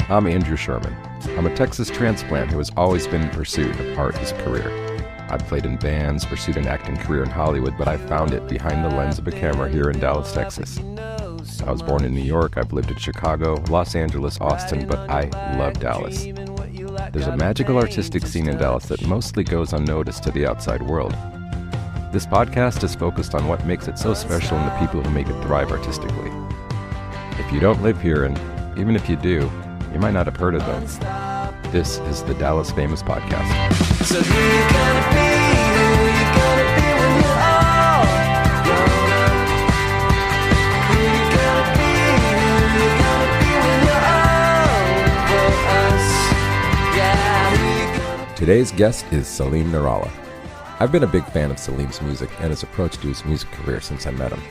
I'm Andrew Sherman. I'm a Texas transplant who has always been in pursuit of art as a career. I've played in bands, pursued an acting career in Hollywood, but I found it behind the lens of a camera here in Dallas, Texas. I was born in New York, I've lived in Chicago, Los Angeles, Austin, but I love Dallas. There's a magical artistic scene in Dallas that mostly goes unnoticed to the outside world. This podcast is focused on what makes it so special and the people who make it thrive artistically. If you don't live here, and even if you do, you might not have heard of them. This is the Dallas Famous Podcast. So who you gonna be? Who you gonna be when you're all grown up? Who you gonna be? Who you gonna be when you're over us? Yeah, who you gonna be? Today's guest is Salim Nourallah. I've been a big fan of Salim's music and his approach to his music career since I met him.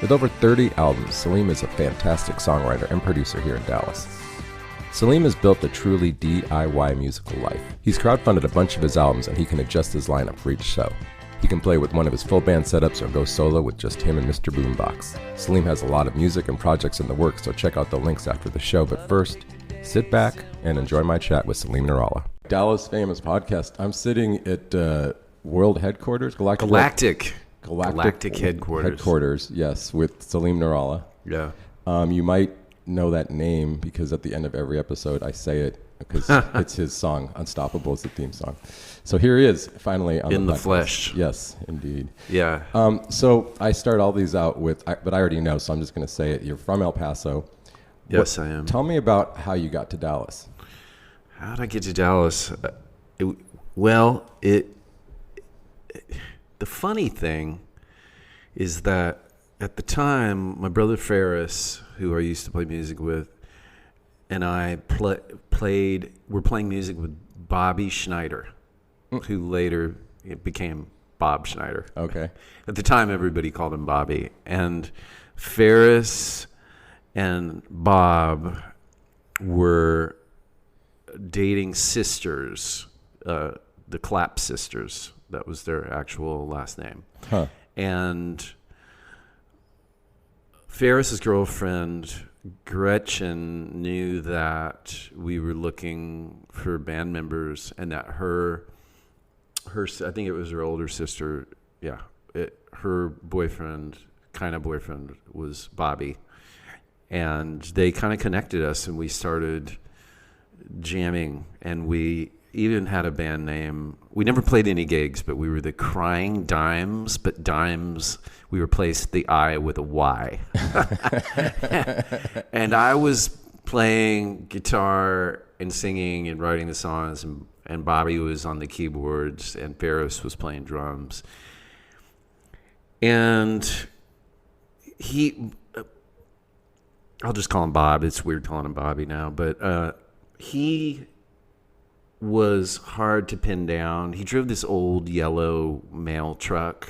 With over 30 albums, Salim is a fantastic songwriter and producer here in Dallas. Salim has built a truly DIY musical life. He's crowdfunded a bunch of his albums and he can adjust his lineup for each show. He can play with one of his full band setups or go solo with just him and Mr. Boombox. Salim has a lot of music and projects in the works, so check out the links after the show. But first, sit back and enjoy my chat with Salim Nourallah. Dallas Famous Podcast. I'm sitting at World Headquarters? Galactic Headquarters. Yes, with Salim Nourallah. Yeah. You might know that name because at the end of every episode I say it because it's his song. Unstoppable is the theme song. So here he is, finally on in the podcast. flesh. Yes, indeed. Yeah. So I start all these out with, but I already know, so I'm just going to say it. You're from El Paso. Yes, I am. Tell me about how you got to Dallas. How did I get to Dallas? The funny thing is that at the time, my brother Ferris, who I used to play music with, and I were playing music with Bobby Schneider, who later became Bob Schneider. Okay. At the time, everybody called him Bobby. And Ferris and Bob were dating sisters, the Clapp sisters. That was their actual last name. Huh. And Ferris's girlfriend, Gretchen, knew that we were looking for band members and that her I think it was her older sister, her boyfriend was Bobby. And they kind of connected us and we started jamming, and we even had a band name. We never played any gigs, but we were the Crying Dimes, but Dimes, we replaced the I with a Y. And I was playing guitar and singing and writing the songs, and Bobby was on the keyboards, and Ferris was playing drums. And I'll just call him Bob. It's weird calling him Bobby now, but he was hard to pin down. He drove this old yellow mail truck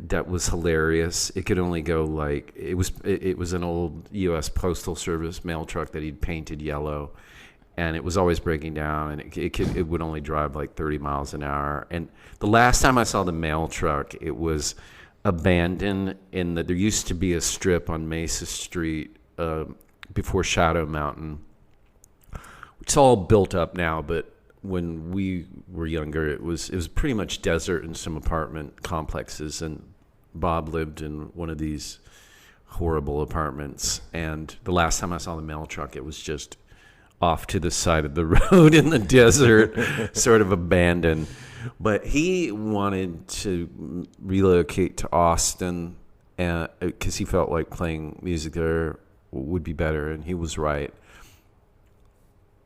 that was hilarious. It could only go it was an old U.S. Postal Service mail truck that he'd painted yellow, and it was always breaking down, and it would only drive 30 miles an hour. And the last time I saw the mail truck, it was abandoned there used to be a strip on Mesa Street before Shadow Mountain. It's all built up now, but when we were younger, it was pretty much desert and some apartment complexes, and Bob lived in one of these horrible apartments. And the last time I saw the mail truck, it was just off to the side of the road in the desert, sort of abandoned. But he wanted to relocate to Austin because he felt like playing music there would be better, and he was right.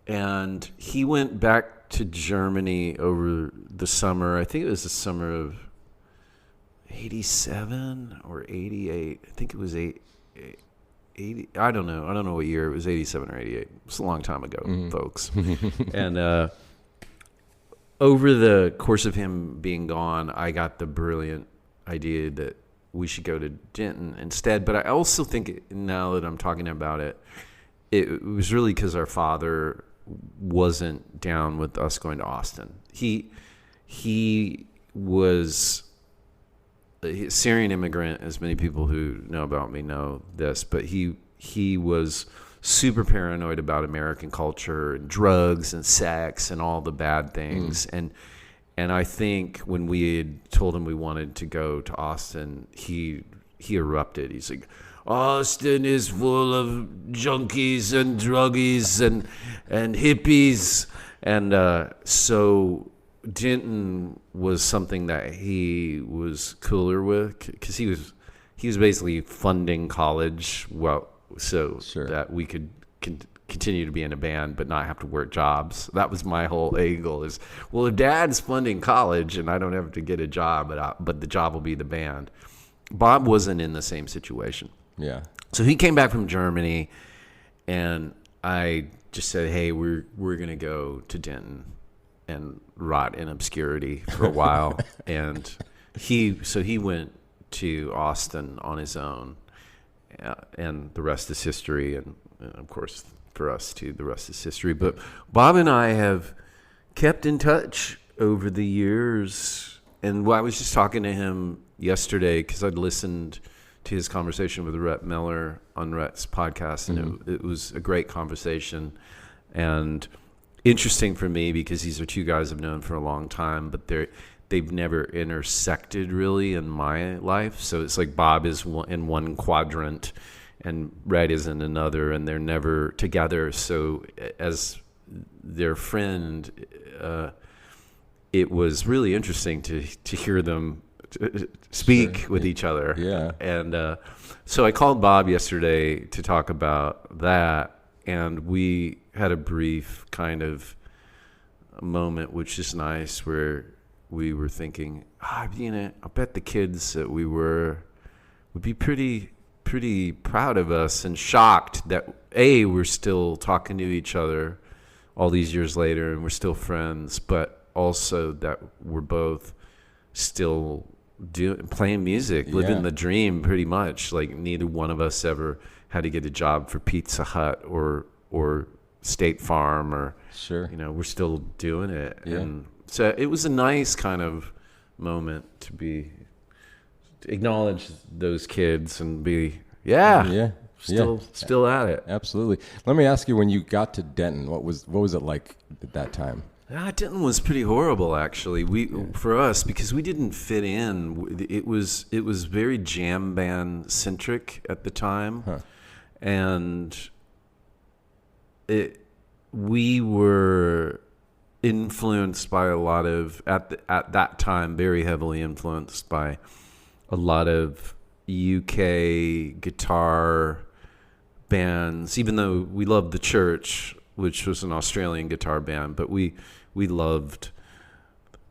And he went back to Germany over the summer. I think it was the summer of 87 or 88. I think it was 80. I don't know. I don't know what year. It was 87 or 88. It was a long time ago, folks. And over the course of him being gone, I got the brilliant idea that we should go to Denton instead. But I also think, now that I'm talking about it, it was really because our father wasn't down with us going to Austin. He was a Syrian immigrant, as many people who know about me know this, but he was super paranoid about American culture and drugs and sex and all the bad things. And I think when we had told him we wanted to go to Austin, he erupted. He's like, Austin is full of junkies and druggies and hippies. And so Denton was something that he was cooler with, because he was basically funding college, that we could continue to be in a band but not have to work jobs. That was my whole angle is, well, if Dad's funding college and I don't have to get a job, but the job will be the band. Bob wasn't in the same situation. Yeah. So he came back from Germany, and I just said, hey, we're going to go to Denton and rot in obscurity for a while. And he went to Austin on his own, and the rest is history. And of course, for us too, the rest is history. But Bob and I have kept in touch over the years. And I was just talking to him yesterday because I'd listened to his conversation with Rhett Miller on Rhett's podcast, and it was a great conversation and interesting for me because these are two guys I've known for a long time, but they've never intersected really in my life. So it's like Bob is in one quadrant and Rhett is in another, and they're never together. So as their friend, it was really interesting to hear them speak with each other. Yeah. And so I called Bob yesterday to talk about that, and we had a brief kind of moment, which is nice, where we were thinking, I bet the kids that we would be pretty proud of us and shocked that we're still talking to each other all these years later and we're still friends, but also that we're both still playing music, living the dream pretty much. Like neither one of us ever had to get a job for Pizza Hut or State Farm or, we're still doing it. Yeah. And so it was a nice kind of moment to acknowledge those kids and be, still at it. Absolutely. Let me ask you, when you got to Denton, what was it like at that time? Denton was pretty horrible, actually. For us, because we didn't fit in. It was very jam band centric at the time, and we were influenced by a lot of at that time very heavily influenced by a lot of UK guitar bands. Even though we loved The Church, which was an Australian guitar band, but we loved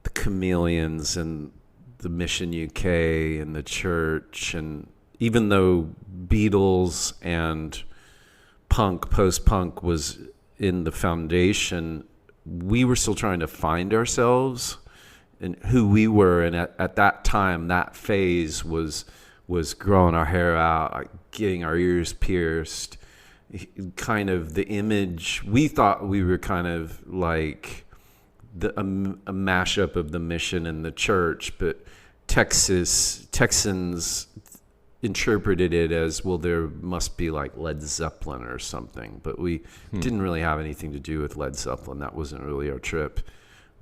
the Chameleons and the Mission UK and The Church. And even though Beatles and post-punk was in the foundation, we were still trying to find ourselves and who we were. And at that time, that phase was growing our hair out, getting our ears pierced, kind of the image. We thought we were kind of like a mashup of the Mission and the Church, but Texans interpreted it as, well, there must be like Led Zeppelin or something, but we didn't really have anything to do with Led Zeppelin. That wasn't really our trip.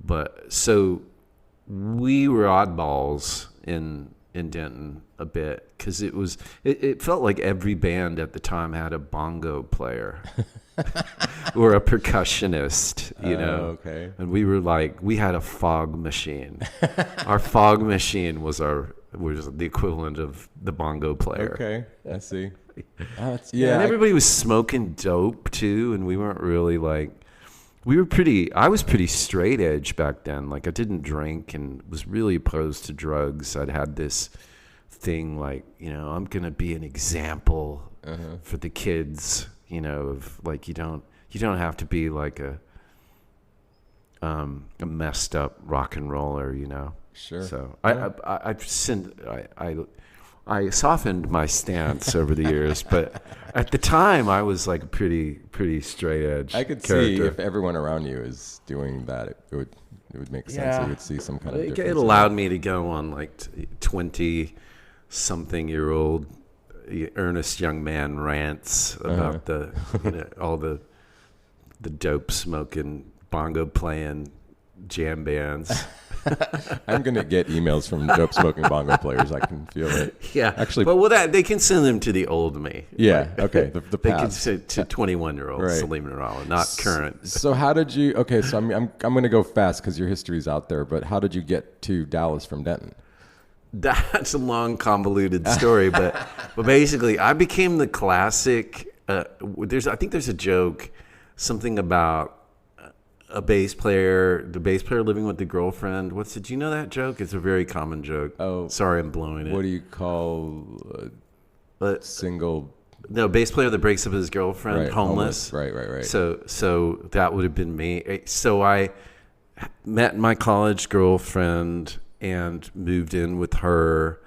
But so we were oddballs in Denton a bit, because it felt like every band at the time had a bongo player or a percussionist, Okay. And we were like, we had a fog machine. Our fog machine was the equivalent of the bongo player. Okay, I see. And everybody was smoking dope too, and we weren't really like, I was pretty straight edge back then. Like, I didn't drink and was really opposed to drugs. I'd had this thing like, I'm going to be an example for the kids, of like, you don't have to be like a messed up rock and roller, Sure. So I softened my stance over the years, but at the time I was like a pretty straight edge. I could character. see if everyone around you is doing that, it would make sense. You would see some kind of difference. It allowed me to go on like 20-something-year-old earnest young man rants about all the dope smoking, bongo playing jam bands. I'm going to get emails from dope smoking bongo players. I can feel it. Yeah. Actually, they can send them to the old me. Yeah. Okay. The they can past. send to 21-year-old Right. Salim Nourallah, not current. So how did you? Okay. So I'm going to go fast because your history's out there. But how did you get to Dallas from Denton? That's a long, convoluted story, but basically, I became the classic. I think there's a joke, something about the bass player living with the girlfriend. Do you know that joke? It's a very common joke. Oh, sorry, I'm blowing it. What do you call single? No, bass player that breaks up with his girlfriend, Right, homeless. Right. So that would have been me. So I met my college girlfriend and moved in with her.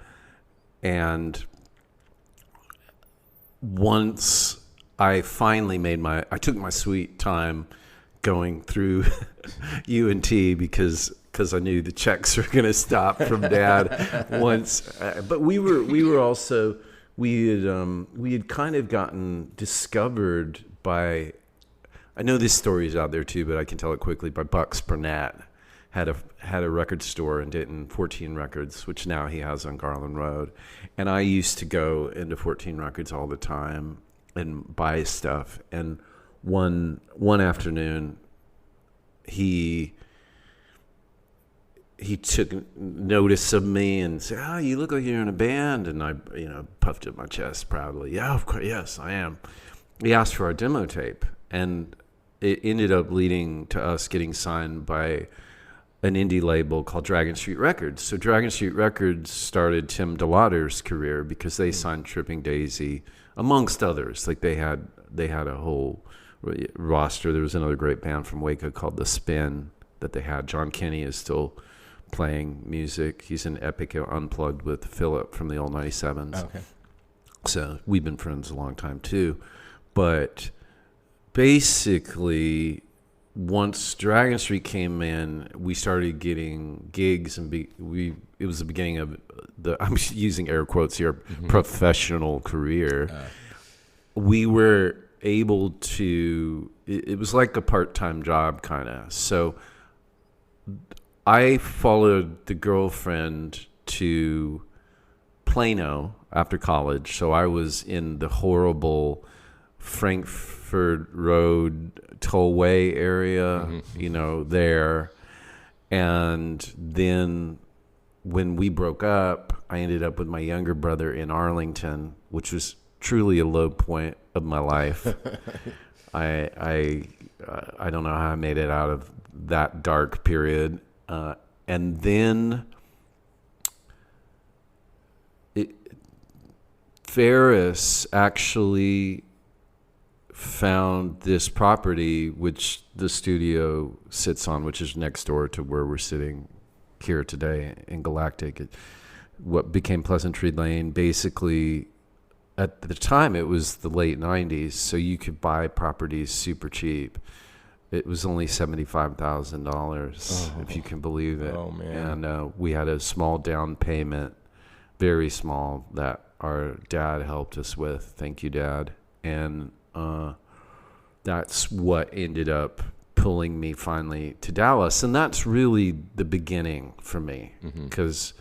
And once I finally I took my sweet time going through UNT because I knew the checks were going to stop from Dad once. But we had kind of gotten discovered by, I know this story is out there too, but I can tell it quickly, by Bucks Burnett. Had a record store in Denton, 14 Records, which now he has on Garland Road. And I used to go into 14 Records all the time and buy stuff. And one afternoon, he took notice of me and said, "Oh, you look like you're in a band." And I, puffed at my chest proudly. "Yeah, of course, yes, I am." He asked for our demo tape, and it ended up leading to us getting signed by an indie label called Dragon Street Records. So Dragon Street Records started Tim DeLauder's career because they signed Tripping Daisy, amongst others. Like they had a whole roster. There was another great band from Waco called The Spin that they had. John Kenny is still playing music. He's in Epic Unplugged with Philip from the old 97s. Okay. So we've been friends a long time too. But basically, once Dragon Street came in, we started getting gigs, and it was the beginning of I'm using air quotes here, professional career. We were able to, it was like a part-time job kind of. So I followed the girlfriend to Plano after college. So I was in the horrible Frankfurt Road tollway area, there. And then when we broke up, I ended up with my younger brother in Arlington, which was truly a low point of my life. I don't know how I made it out of that dark period. And then Ferris actually found this property, which the studio sits on, which is next door to where we're sitting here today in Galactic. What became Pleasantry Lane, basically, at the time, it was the late 90s, so you could buy properties super cheap. It was only $75,000, if you can believe it. Oh, man. And we had a small down payment, very small, that our dad helped us with. Thank you, Dad. And that's what ended up pulling me finally to Dallas. And that's really the beginning for me, because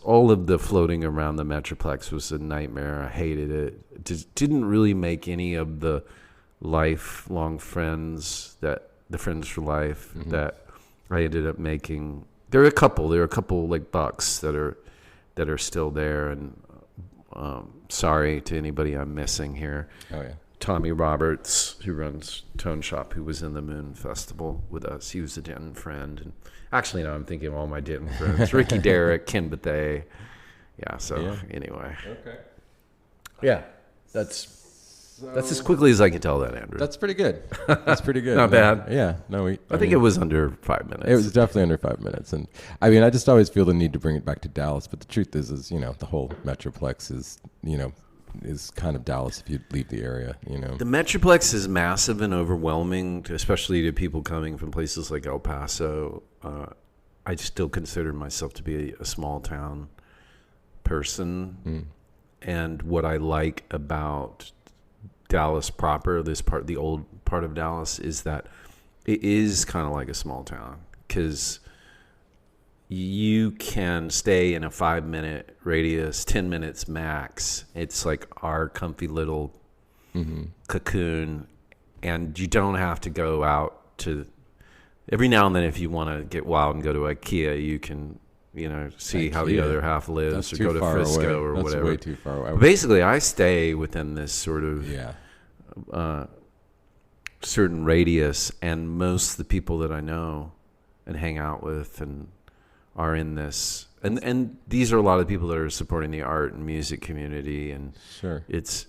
all of the floating around the Metroplex was a nightmare. I hated it. Didn't really make any of the lifelong friends, that the friends for life that I ended up making. There are a couple like Bucks that are still there. And sorry to anybody I'm missing here. Oh yeah. Tommy Roberts, who runs Tone Shop, who was in the Moon Festival with us. He was a Denton friend. And actually, now I'm thinking of all my Denton friends. Ricky Derrick, Ken Bethea. Yeah, anyway. Okay. Yeah, that's as quickly as I can tell that, Andrew. That's pretty good. That's pretty good. Not bad. Yeah. No, I think it was under 5 minutes. It was definitely under 5 minutes. And I mean, I just always feel the need to bring it back to Dallas. But the truth is the whole Metroplex is, is kind of Dallas if you leave the area, The Metroplex is massive and overwhelming, especially to people coming from places like El Paso. I still consider myself to be a small town person. And what I like about Dallas proper, the old part of Dallas, is that it is kind of like a small town, because you can stay in a 5-minute radius, 10 minutes max. It's like our comfy little cocoon, and you don't have to go out to. Every now and then, if you want to get wild and go to IKEA, you can, see how the other half lives, or go to Frisco or whatever. That's way too far away. But basically, I stay within this sort of certain radius, and most of the people that I know and hang out with and are in this, and these are a lot of people that are supporting the art and music community, and sure, it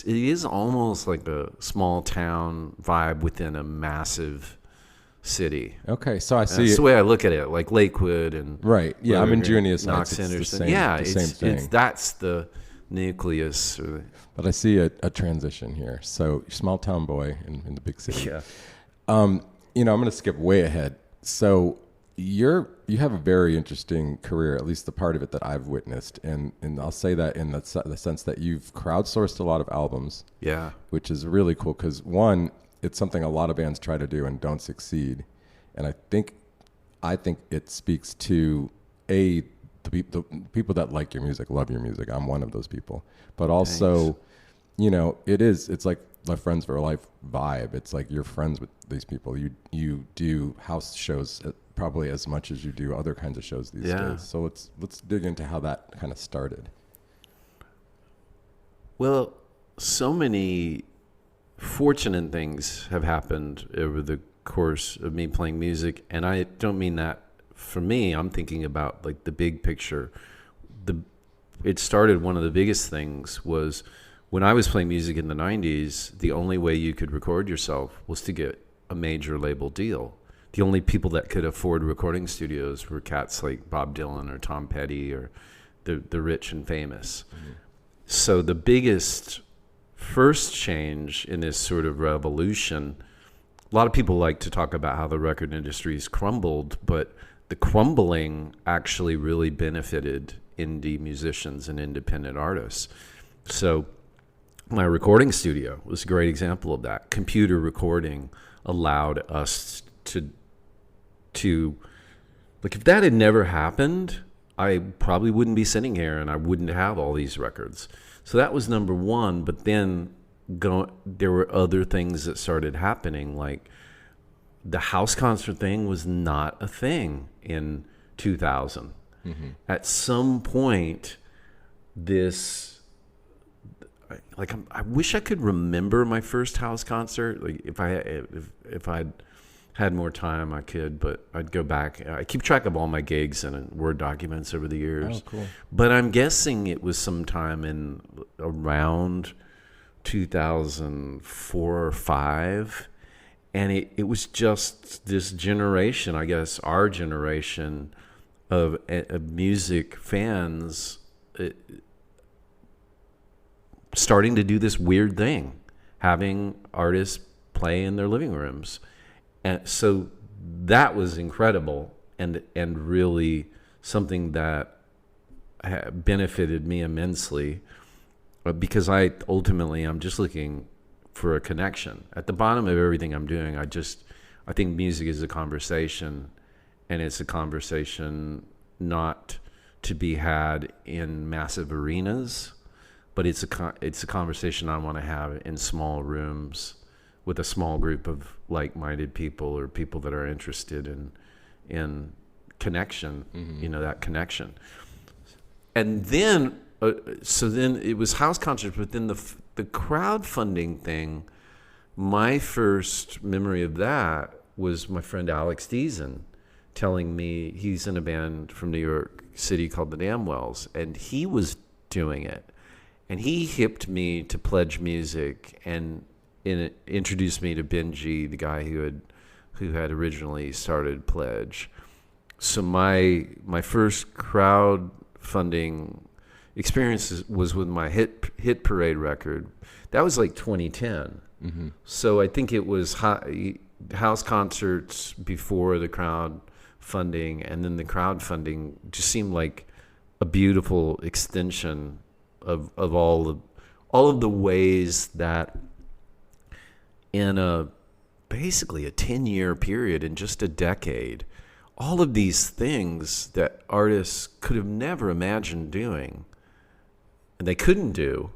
is almost like a small town vibe within a massive city. Okay, so I see. That's the way I look at it, like Lakewood and right. Yeah, I'm in Junius Knox Heights. It's Henderson. the same thing. That's the nucleus. But I see a transition here. So small town boy in the big city. Yeah. I'm going to skip way ahead. So you have a very interesting career, at least the part of it that I've witnessed, and I'll say that in the sense that you've crowdsourced a lot of albums. Yeah. Which is really cool because one, it's something a lot of bands try to do and don't succeed, and I think it speaks to the people that like your music, love your music. I'm one of those people, but also, it's like the Friends for Life vibe. It's like you're friends with these people. You do house shows probably as much as you do other kinds of shows these days. So let's dig into how that kind of started. Well, so many fortunate things have happened over the course of me playing music, and I don't mean that for me. I'm thinking about like the big picture. It started, one of the biggest things was when I was playing music in the 90s, the only way you could record yourself was to get a major label deal. The only people that could afford recording studios were cats like Bob Dylan or Tom Petty or the rich and famous. Mm-hmm. So the biggest first change in this sort of revolution, a lot of people like to talk about how the record industry's crumbled, but the crumbling actually really benefited indie musicians and independent artists. So my recording studio was a great example of that. Computer recording allowed us to like, if that had never happened, I probably wouldn't be sitting here and I wouldn't have all these records. So that was number one. But then there were other things that started happening, like the house concert thing was not a thing in 2000. Mm-hmm. At some point, I wish I could remember my first house concert. Like if I'd had more time, I could, but I'd go back. I keep track of all my gigs and Word documents over the years. Oh, cool. But I'm guessing it was sometime in around 2004 or 5. And it was just this generation, I guess, our generation of music fans starting to do this weird thing, having artists play in their living rooms. And so that was incredible and really something that benefited me immensely, because I'm just looking for a connection. At the bottom of everything I'm doing, I think music is a conversation, and it's a conversation not to be had in massive arenas, but it's a conversation I want to have in small rooms with a small group of like-minded people or people that are interested in connection, mm-hmm. That connection. And then, so then it was house concerts, but then the crowdfunding thing, my first memory of that was my friend Alex Deason telling me he's in a band from New York City called the Damwells, and he was doing it. And he hipped me to Pledge Music and introduced me to Benji, the guy who had originally started Pledge. So my first crowdfunding experience was with my Hit Parade record. That was like 2010. Mm-hmm. So I think it was house concerts before the crowdfunding, and then the crowdfunding just seemed like a beautiful extension of all of the ways that in basically a 10-year period, in just a decade, all of these things that artists could have never imagined doing, and they couldn't do.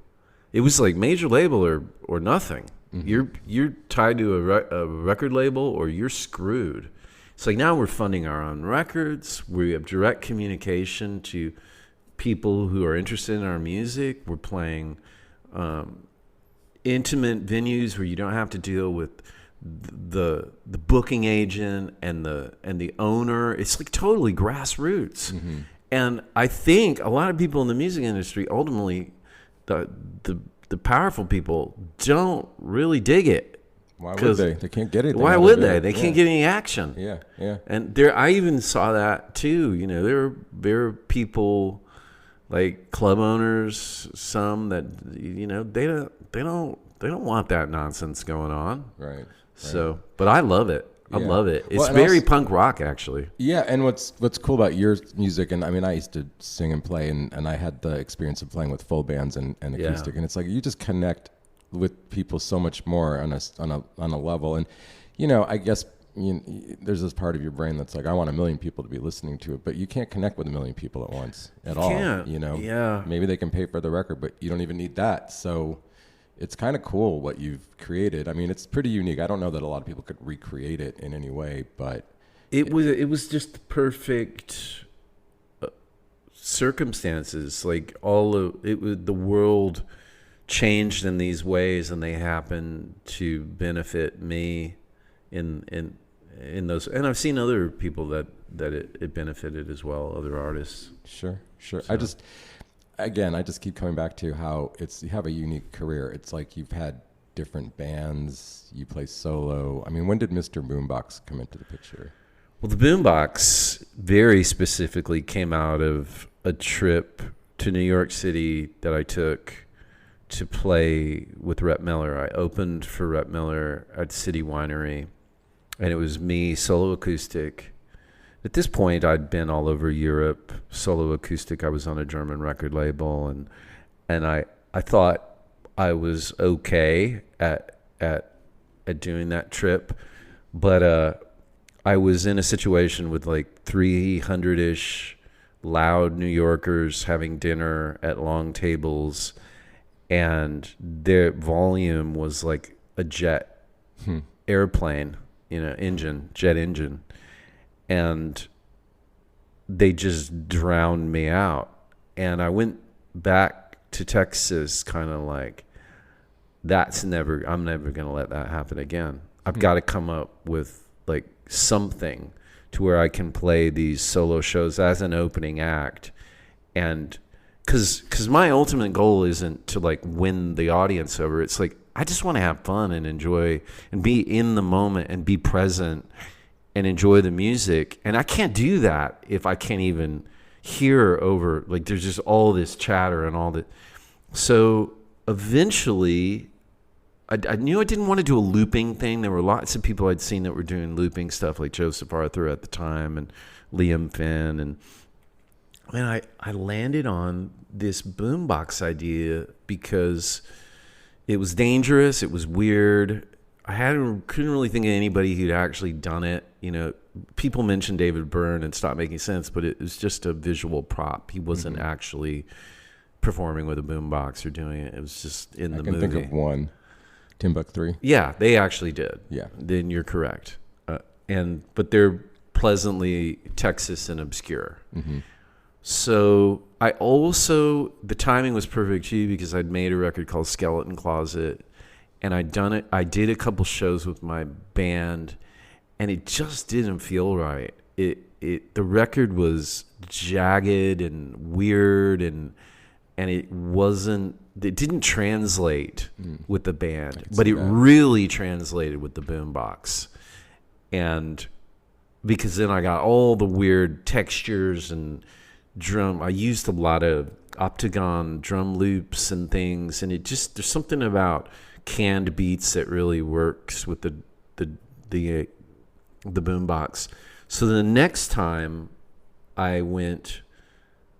It was like major label or nothing. You're tied to a record label or you're screwed. It's like now we're funding our own records. We have direct communication to people who are interested in our music. We're playing intimate venues where you don't have to deal with the booking agent and the owner. It's like totally grassroots. And I think a lot of people in the music industry, ultimately, the powerful people don't really dig it. Why would they? They can't get it. Why would they? They can't get any action. Yeah. And I even saw that too. You know, there are people like club owners, some that, you know, they don't want that nonsense going on. Right. So, but I love it. I love it. It's Well, and very also- punk rock, actually. Yeah, and what's cool about your music, and I mean, I used to sing and play, and I had the experience of playing with full bands and acoustic, and it's like you just connect with people so much more on a level, and you know, I guess there's this part of your brain that's like, I want 1 million people to be listening to it, but you can't connect with 1 million people at once at all. Can't. You know, Yeah. maybe they can pay for the record, but you don't even need that. So it's kind of cool what you've created. I mean, it's pretty unique. I don't know that a lot of people could recreate it in any way, but It was just the perfect circumstances. Like the world changed in these ways, and they happened to benefit me in those. And I've seen other people that it benefited as well, other artists. Sure. So. I just keep coming back to how you have a unique career. It's like you've had different bands, you play solo. I mean, when did Mr. Boombox come into the picture? Well, the Boombox very specifically came out of a trip to New York City that I took to play with Rhett Miller. I opened for Rhett Miller at City Winery, and it was me, solo acoustic. At this point, I'd been all over Europe, solo acoustic. I was on a German record label, and I thought I was okay at doing that trip, but I was in a situation with like 300-ish loud New Yorkers having dinner at long tables, and their volume was like a jet airplane, jet engine. And they just drowned me out. And I went back to Texas kind of like, I'm never going to let that happen again. I've got to come up with like something to where I can play these solo shows as an opening act. And because my ultimate goal isn't to like win the audience over. It's like, I just want to have fun and enjoy and be in the moment and be present and enjoy the music. And I can't do that if I can't even hear over, like there's just all this chatter and all that. So eventually I knew I didn't want to do a looping thing. There were lots of people I'd seen that were doing looping stuff, like Joseph Arthur at the time and Liam Finn. And I landed on this boombox idea because it was dangerous. It was weird. Couldn't really think of anybody who'd actually done it. You know, people mentioned David Byrne and Stop Making Sense, but it was just a visual prop. He wasn't actually performing with a boombox or doing it. It was just in the movie. I can think of one, Timbuk3. Yeah, they actually did. Yeah. Then you're correct. But they're pleasantly Texas and obscure. So the timing was perfect too, because I'd made a record called Skeleton Closet. And I did a couple shows with my band, and it just didn't feel right. The record was jagged and weird, and it didn't translate with the band, but it really translated with the boombox. And because then I got all the weird textures and drum. I used a lot of octagon drum loops and things, and there's something about canned beats that really works with the boombox. So the next time I went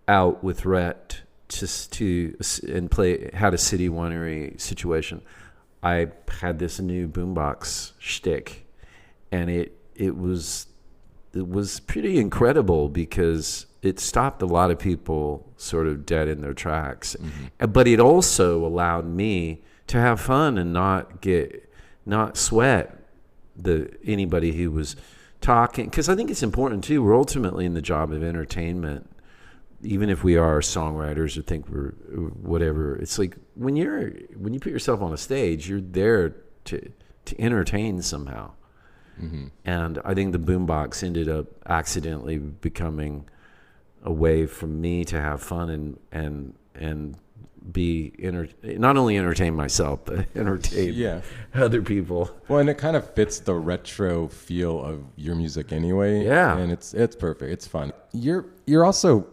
out with Rhett and had a city winery situation, I had this new boombox shtick, and it was pretty incredible because it stopped a lot of people sort of dead in their tracks. But it also allowed me to have fun and not sweat anybody who was talking, because I think it's important too. We're ultimately in the job of entertainment, even if we are songwriters or think we're whatever. It's like when you put yourself on a stage, you're there to entertain somehow. And I think the boombox ended up accidentally becoming a way for me to have fun and be not only entertain myself, but entertain other people. Well, and it kind of fits the retro feel of your music anyway. Yeah, and it's perfect. It's fun. You're also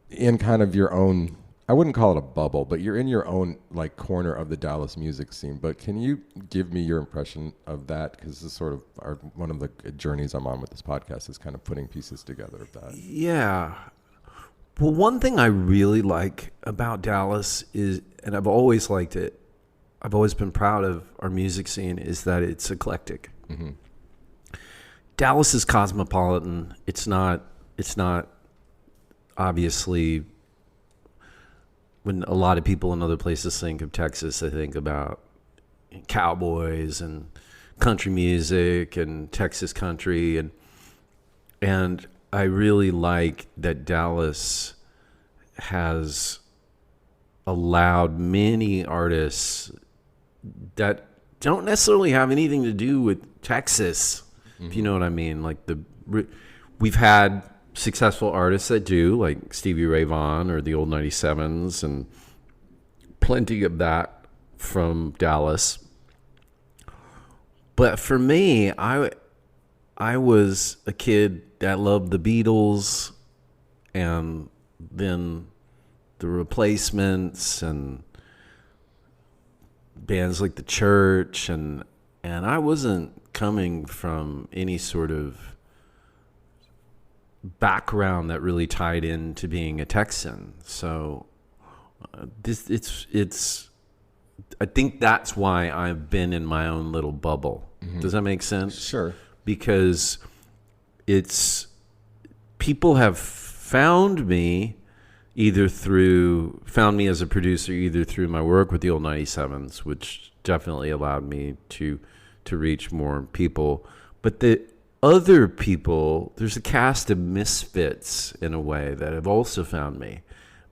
in kind of your own, I wouldn't call it a bubble, but you're in your own like corner of the Dallas music scene. But can you give me your impression of that? Because this is sort of one of the journeys I'm on with this podcast is kind of putting pieces together of that. Yeah. Well, one thing I really like about Dallas is, and I've always liked it, I've always been proud of our music scene, is that it's eclectic. Dallas is cosmopolitan. It's not obviously, when a lot of people in other places think of Texas, they think about cowboys and country music and Texas country, and I really like that Dallas has allowed many artists that don't necessarily have anything to do with Texas, if you know what I mean. Like we've had successful artists that do, like Stevie Ray Vaughan or the old 97s, and plenty of that from Dallas. But for me, I was a kid that loved the Beatles and then the Replacements and bands like The Church, and I wasn't coming from any sort of background that really tied into being a Texan. So it's I think that's why I've been in my own little bubble. Does that make sense? Sure. Because people have found me as a producer either through my work with the old 97s, which definitely allowed me to reach more people. But the other people, there's a cast of misfits in a way that have also found me,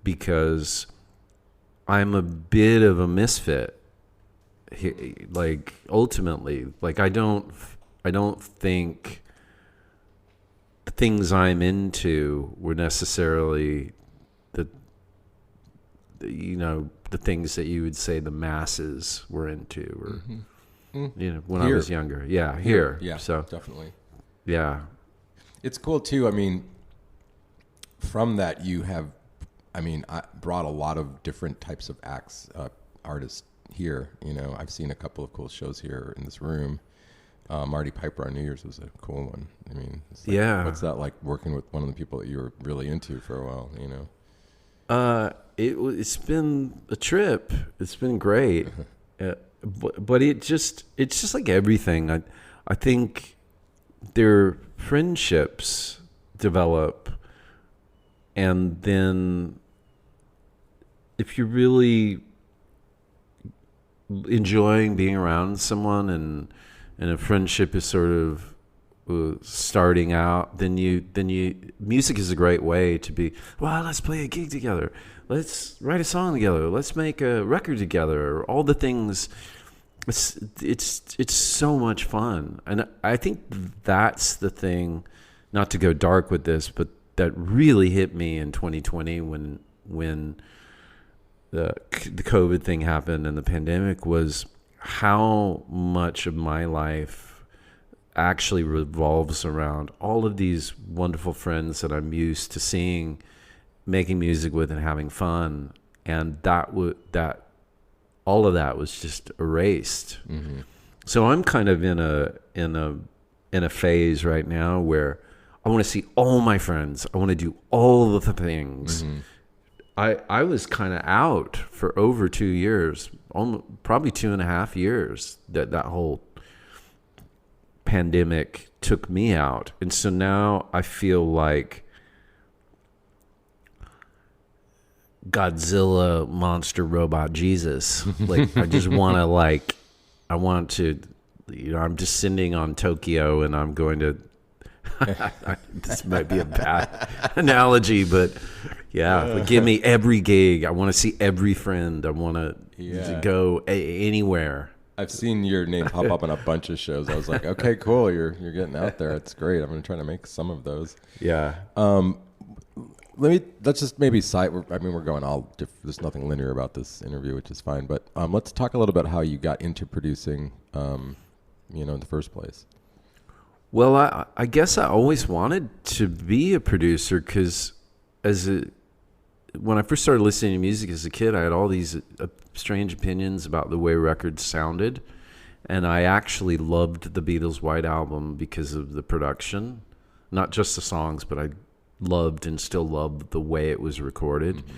because I'm a bit of a misfit. Like ultimately, like I don't think the things I'm into were necessarily the things that you would say the masses were into, or when I was younger. Yeah, here. Yeah, so definitely. Yeah, it's cool too. I mean, from that I brought a lot of different types of artists here. I've seen a couple of cool shows here in this room. Marty Piper on New Year's was a cool one. I mean, what's that like, working with one of the people that you were really into for a while? It's been a trip. It's been great, but it's just like everything. I think their friendships develop, and then if you're really enjoying being around someone and a friendship is sort of starting out, then music is a great way to be, well, let's play a gig together, let's write a song together, let's make a record together, all the things. It's so much fun. And I think that's the thing, not to go dark with this, but that really hit me in 2020 when the COVID thing happened and the pandemic, was how much of my life actually revolves around all of these wonderful friends that I'm used to seeing, making music with and having fun. And all of that was just erased. So I'm kind of in a phase right now where I want to see all my friends. I want to do all of the things. I was kind of out for over 2 years, probably 2.5 years. That whole pandemic took me out, and so now I feel like Godzilla monster robot Jesus. Like I just want to I want to, I'm descending on Tokyo and I'm going to, this might be a bad analogy, but yeah, give me every gig. I want to see every friend. I want to go anywhere. I've seen your name pop up on a bunch of shows. I was like, okay, cool. You're getting out there. It's great. I'm going to try to make some of those. Yeah. Let's just maybe we're going there's nothing linear about this interview, which is fine. But let's talk a little bit how you got into producing, in the first place. Well, I guess I always wanted to be a producer because when I first started listening to music as a kid, I had all these strange opinions about the way records sounded. And I actually loved the Beatles' White Album because of the production, not just the songs, but I loved and still love the way it was recorded. Mm-hmm.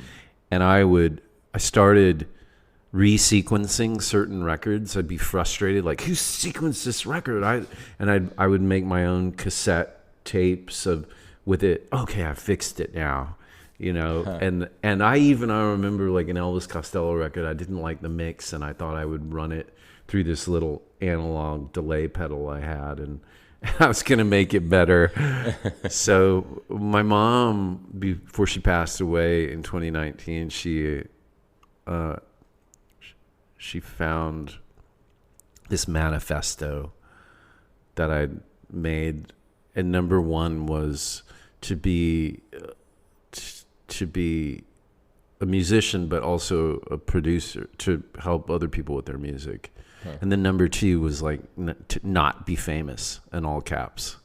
And I started resequencing certain records. I'd be frustrated, like, who sequenced this record? I would make my own cassette tapes with it. Okay, I fixed it now, and I remember like an Elvis Costello record, I didn't like the mix, and I thought I would run it through this little analog delay pedal I had, and I was going to make it better. So my mom, before she passed away in 2019, she found this manifesto that I'd made, and number one was to be a musician, but also a producer to help other people with their music. Huh. And then number two was like to not be famous, in all caps.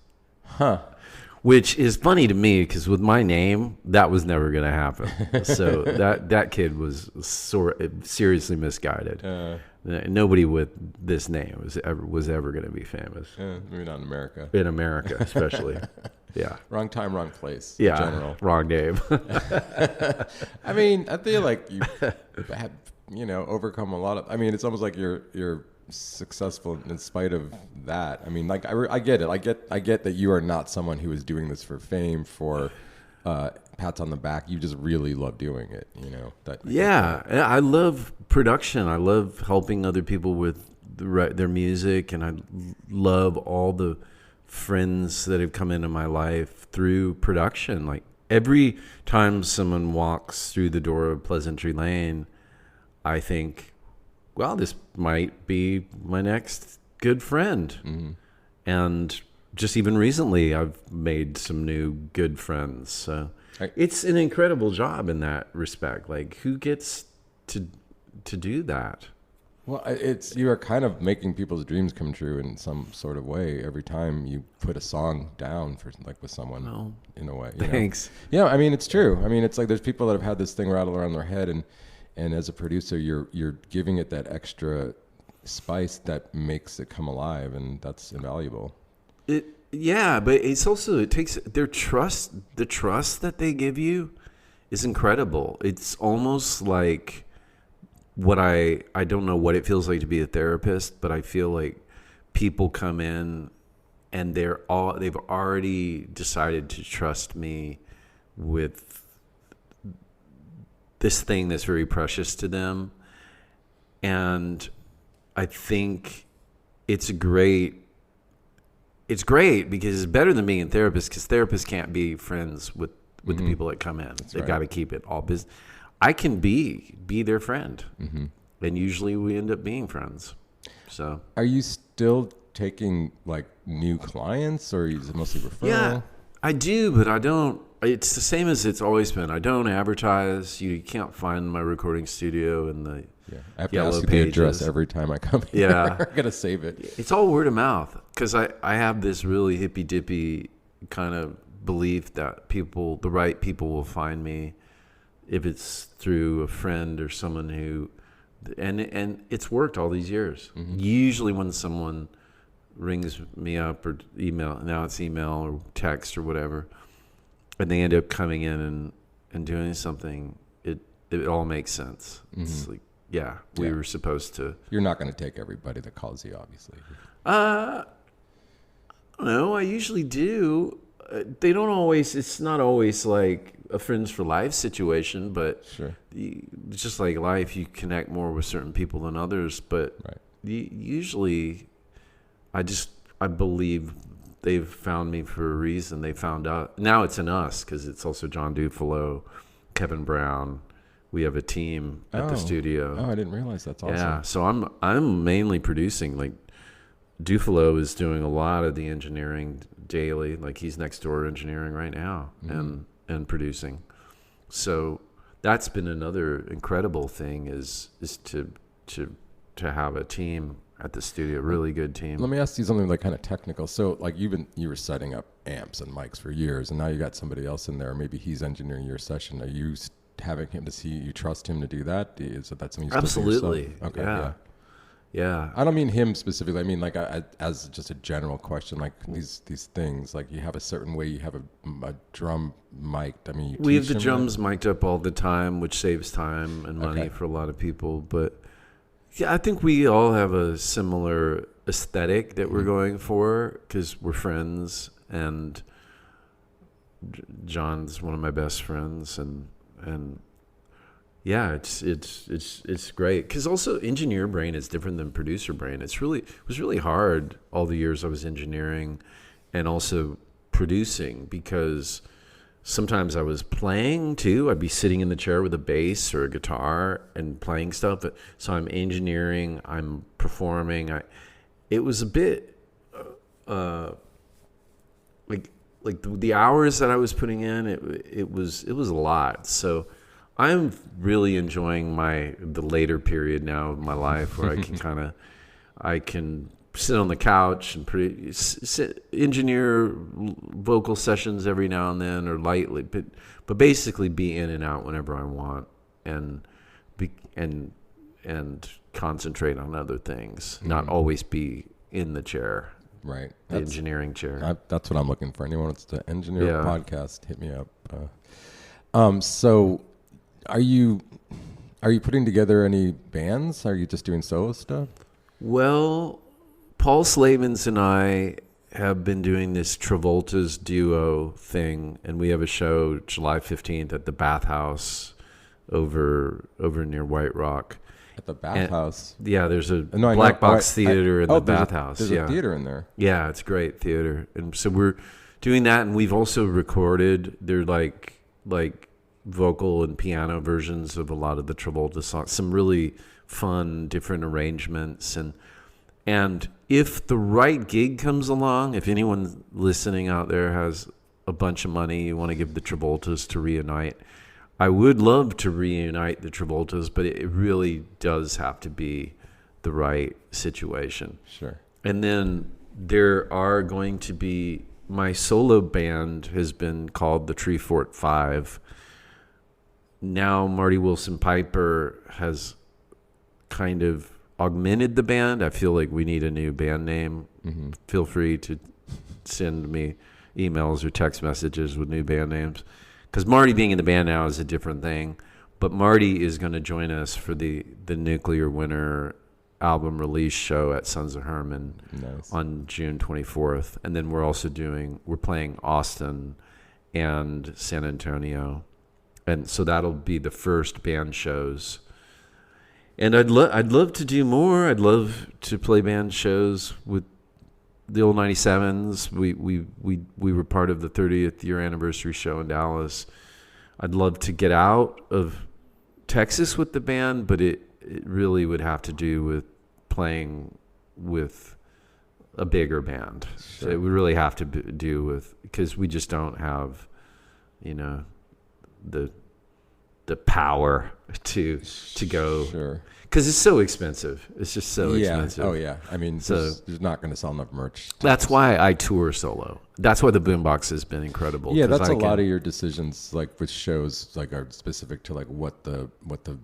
Huh. Which is funny to me because with my name, that was never going to happen. So that kid was seriously misguided. Nobody with this name was ever going to be famous. Maybe not in America. In America, especially. Yeah. Wrong time, wrong place. Yeah. In general. Wrong name. I mean, I feel like you have, overcome a lot of. I mean, it's almost like you're successful in spite of that. I mean, like I get it. I get that you are not someone who is doing this for fame, for pats on the back. You just really love doing it. I love production. I love helping other people with their music, and I love all the friends that have come into my life through production. Like every time someone walks through the door of Pleasantry Lane, I think, well, this might be my next good friend. Mm-hmm. And just even recently, I've made some new good friends. So it's an incredible job in that respect. Like, who gets to do that? Well, you are kind of making people's dreams come true in some sort of way every time you put a song down with someone in a way. Thanks. Yeah, I mean, it's true. I mean, it's like there's people that have had this thing rattle around their head, and as a producer, you're giving it that extra spice that makes it come alive, and that's invaluable. But it takes their trust. The trust that they give you is incredible. It's almost like what I don't know what it feels like to be a therapist, but I feel like people come in and they've already decided to trust me with this thing that's very precious to them. And I think it's great because it's better than being a therapist, because therapists can't be friends with the people that come in. They've got to keep it all business. I can be their friend, and usually we end up being friends. So, are you still taking like new clients, or is it mostly referral? Yeah, I do, but I don't. It's the same as it's always been. I don't advertise. You can't find my recording studio in the I have to yellow ask you pages. the address every time I come here. Yeah, I gotta save it. It's all word of mouth, because I have this really hippy dippy kind of belief that the right people will find me. If it's through a friend or someone who, and it's worked all these years. Mm-hmm. Usually when someone rings me up or email, now it's email or text or whatever, and they end up coming in and doing something, it all makes sense. It's like, we were supposed to. You're not going to take everybody that calls you, obviously. No, I usually do. They don't always. It's not always like a friends for life situation, but Sure. It's just like life. You connect more with certain people than others, but Right. usually, I believe they've found me for a reason. They found out. Now it's in us because it's also John Dufalo, Kevin Brown. We have a team at the studio. Oh, I didn't realize. That's awesome. Yeah, so I'm mainly producing. Like Dufalo is doing a lot of the engineering daily. Like he's next door engineering right now and producing. So that's been another incredible thing is to have a team at the studio, a really good team. Let me ask you something like kind of technical. So like you were setting up amps and mics for years, and now you got somebody else in there. Maybe he's engineering your session. Are you having him to see? You trust him to do that? Is that something you still do yourself? Absolutely. Okay. Yeah. I don't mean him specifically. I mean like as just a general question. Like these things. Like you have a certain way. You have a drum mic. I mean, We have the drums mic'd up all the time, which saves time and money for a lot of people. But yeah, I think we all have a similar aesthetic that we're going for because we're friends, and John's one of my best friends, and yeah, it's great because also engineer brain is different than producer brain. It was really hard all the years I was engineering and also producing because sometimes I was playing too. I'd be sitting in the chair with a bass or a guitar and playing stuff. So I'm engineering, I'm performing. It was a bit like the hours that I was putting in. It was a lot. So I'm really enjoying the later period now of my life where I can sit on the couch and engineer vocal sessions every now and then or lightly, but basically be in and out whenever I want and concentrate on other things, not always be in the chair, Right. the engineering chair. That's what I'm looking for. Anyone wants to engineer a podcast, hit me up. So are you putting together any bands? Are you just doing solo stuff? Well, Paul Slavens and I have been doing this Travolta's duo thing, and we have a show July 15th at the Bathhouse over near White Rock. At the Bathhouse? Yeah, there's a No, black box theater in the there's Bathhouse. There's a theater in there. Yeah, it's great theater. And so we're doing that, and we've also recorded, they're like vocal and piano versions of a lot of the Travolta songs, some really fun, different arrangements. And if the right gig comes along, if anyone listening out there has a bunch of money you want to give the Travoltas to reunite, I would love to reunite the Travoltas, but it really does have to be the right situation. Sure. And then there are going to be, my solo band has been called the Treefort Five. Now Marty Wilson Piper has kind of augmented the band. I feel like we need a new band name. Mm-hmm. Feel free to send me emails or text messages with new band names. Because Marty being in the band now is a different thing. But Marty is going to join us for the Nuclear Winter album release show at Sons of Herman on June 24th. And then we're playing Austin and San Antonio. And so that'll be the first band shows. And I'd love to do more. I'd love to play band shows with the old 97s. We were part of the 30th year anniversary show in Dallas. I'd love to get out of Texas with the band, but it really would have to do with playing with a bigger band. Sure. So it would really have to do with, because we just don't have, the power to go. Sure. Because it's so expensive. It's just so Yeah. expensive. Oh yeah. I mean, So- there's not going to sell enough merch. That's why I tour solo. That's why the Boombox has been incredible. Yeah, 'cause that's I a lot can- of your decisions, like with shows, like are specific to like what the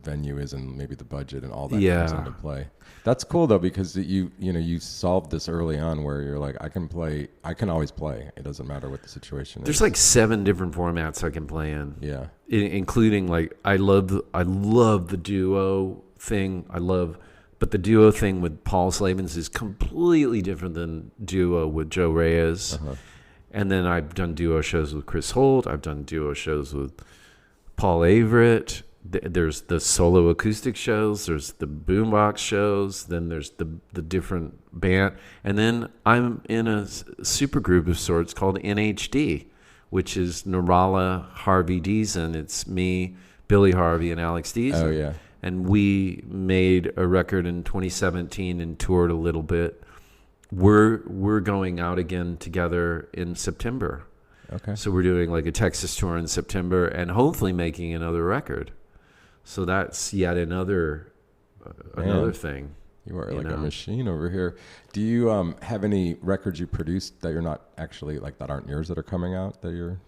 venue is and maybe the budget and all that comes Yeah. into play. That's cool though, because you solved this early on where you're like, I can always play. It doesn't matter what the situation There's is. like 7 different formats I can play in. Yeah. Including like I love the duo thing. But the duo thing with Paul Slavens is completely different than duo with Joe Reyes. Uh-huh. And then I've done duo shows with Chris Holt. I've done duo shows with Paul Averett. There's the solo acoustic shows. There's the boombox shows. Then there's the different band. And then I'm in a super group of sorts called NHD, which is Nourallah, Harvey Deason. It's me, Billy Harvey, and Alex Deason. Oh yeah. And we made a record in 2017 and toured a little bit. We're going out again together in September. Okay. So we're doing like a Texas tour in September and hopefully making another record. So that's yet another thing. You are you like a know. machine over here. Do you have any records you produced that you're not actually like that aren't yours that are coming out that you're?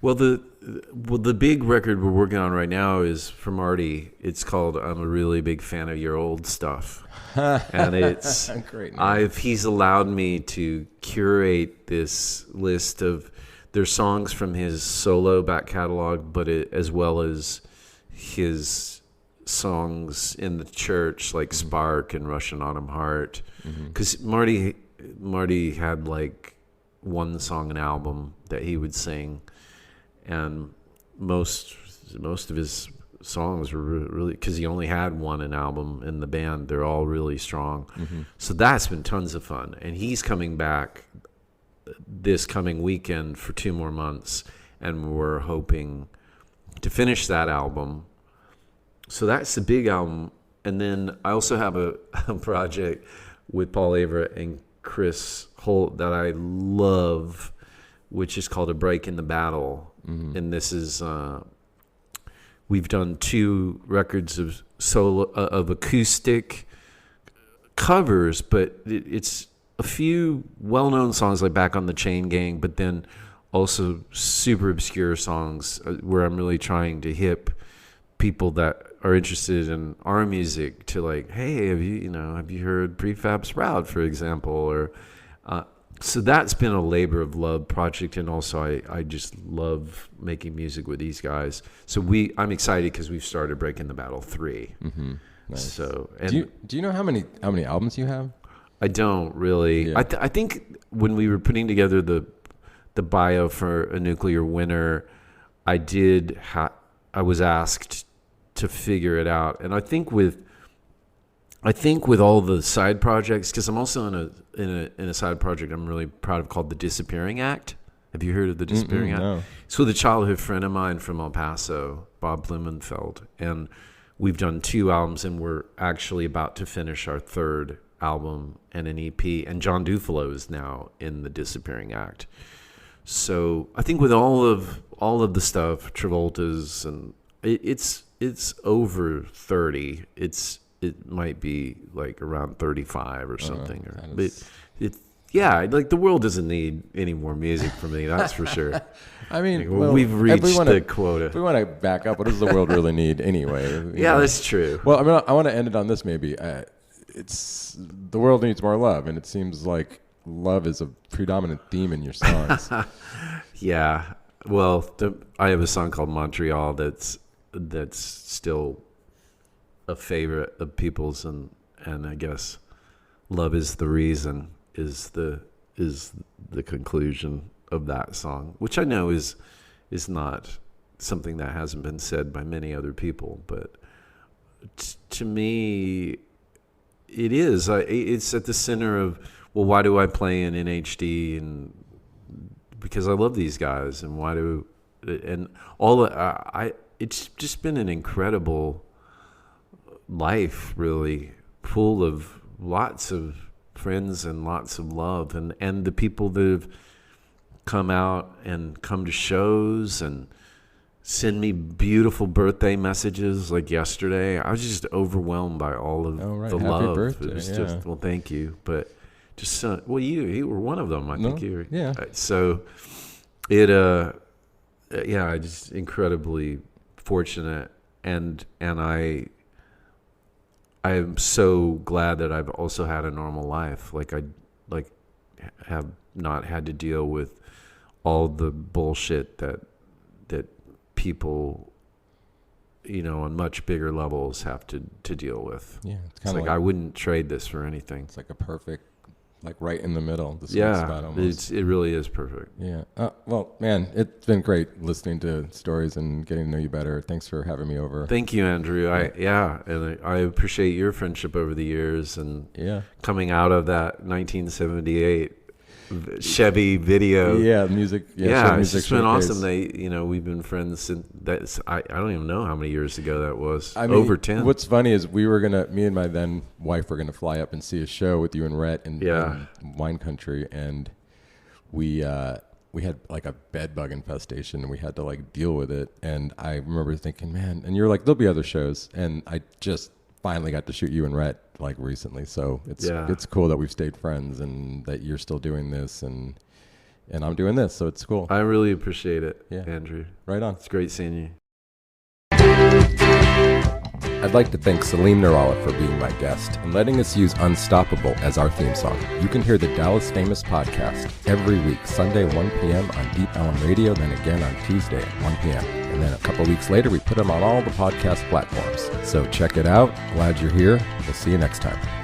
Well, the big record we're working on right now is from Artie. It's called "I'm a Really Big Fan of Your Old Stuff," and it's Great name. He's allowed me to curate this list of their songs from his solo back catalog, but as well as his songs in the church like Spark and Russian Autumn Heart, because Marty had like one song an album that he would sing. And most of his songs were really, because he only had one an album in the band. They're all really strong. So that's been tons of fun. And he's coming back this coming weekend for 2 more months, and we're hoping to finish that album. So that's the big album. And then I also have a project with Paul Averett and Chris Holt that I love, which is called A Break in the Battle. And this is we've done 2 records of solo of acoustic covers, but it's a few well-known songs like Back on the Chain Gang, but then also super obscure songs where I'm really trying to hip people that are interested in our music to like, hey, have you heard Prefab Sprout, for example, or so that's been a labor of love project, and also I just love making music with these guys. So I'm excited because we've started Breaking the Battle 3. Nice. So and Do you know how many albums you have? I don't really. Yeah. I think when we were putting together the bio for A Nuclear Winter, I was asked to figure it out, and I think with all the side projects, because I'm also in a side project I'm really proud of called The Disappearing Act. Have you heard of The Disappearing Act? No. It's with a childhood friend of mine from El Paso, Bob Blumenfeld, and we've done 2 albums, and we're actually about to finish our 3rd album and an EP. And John Dufalo is now in The Disappearing Act. So I think with all of the stuff, Travolta's, and it's over 30. It might be like around 35 or something. Like the world doesn't need any more music from me. That's for sure. I mean, we've reached the quota. If we want to back up, what does the world really need anyway? Yeah, that's true. Well, I mean, I want to end it on this maybe. It's the world needs more love, and it seems like love is a predominant theme in your songs. Yeah. Well, I have a song called Montreal that's still a favorite of people's, and I guess love is the reason is the conclusion of that song, which I know is not something that hasn't been said by many other people, but to me it is. It's at the center of, well, why do I play in NHD? And because I love these guys, and it's just been an incredible life, really, full of lots of friends and lots of love, and the people that have come out and come to shows, and send me beautiful birthday messages like yesterday. I was just overwhelmed by all of Oh, right. the Happy love. birthday, It was yeah. just, well, thank you. But just, well, you were one of them. I think you were. Yeah. So it, yeah, I just incredibly fortunate. And I am so glad that I've also had a normal life. Like I have not had to deal with all the bullshit that people, on much bigger levels have to deal with. Yeah, It's like I wouldn't trade this for anything. it's like a perfect, like right in the middle. The sweet Yeah, spot almost. it really is perfect. Yeah. Well, man, it's been great listening to stories and getting to know you better. Thanks for having me over. Thank you, Andrew. I appreciate your friendship over the years and Yeah. coming out of that 1978 Chevy video. Yeah, music. Yeah, Chevy it's music just been showcase. awesome. We've been friends since I don't even know how many years ago that was. I mean, Over 10. What's funny is me and my then wife were gonna fly up and see a show with you and Rhett in wine country, and we had like a bed bug infestation, and we had to like deal with it. And I remember thinking, man, and you're like, there'll be other shows, and I just finally got to shoot you and Rhett like recently, so it's cool that we've stayed friends and that you're still doing this and I'm doing this, so it's cool. I really appreciate it, Yeah. Andrew. Right on. It's great seeing you. I'd like to thank Salim Nourallah for being my guest and letting us use Unstoppable as our theme song. You can hear the Dallas Famous podcast every week, Sunday 1 p.m. on Deep Ellum Radio, then again on Tuesday at 1 p.m. And then a couple weeks later, we put them on all the podcast platforms. So check it out. Glad you're here. We'll see you next time.